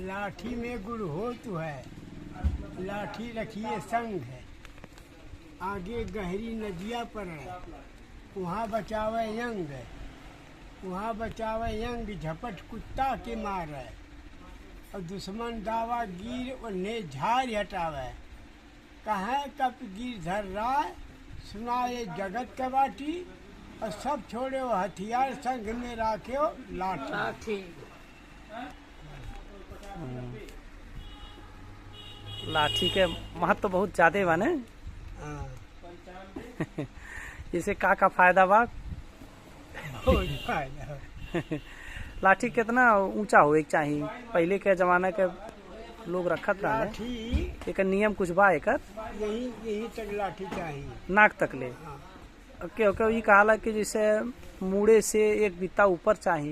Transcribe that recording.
लाठी में गुड़ हो तो है, लाठी रखिए संग है। आगे गहरी नदिया पर है, वहाँ बचावे यंग है, वहाँ बचावे यंग झपट कुत्ता के मार है। और दुश्मन दावा गिर उन्हें झाड़ हटावे। कहाँ कप गिर धर रहा सुना ये जगत के बाटी। और सब छोड़े वो हथियार संग में राखे हो लाठी। लाठी के महत्व तो बहुत ज्यादा बा ने। हाँ। इसे का फायदा बा? बहुत फायदा। लाठी कितना ऊंचा होए के चाहिए? पहले के जमाना के लोग रखत रहे। लाठी एक नियम कुछ बा एकर? यही तक लाठी चाहिए, नाक तक ले। हाँ। क्योंकि ये कहाला कि जैसे मुड़े से एक बित्ता ऊपर चाहिए।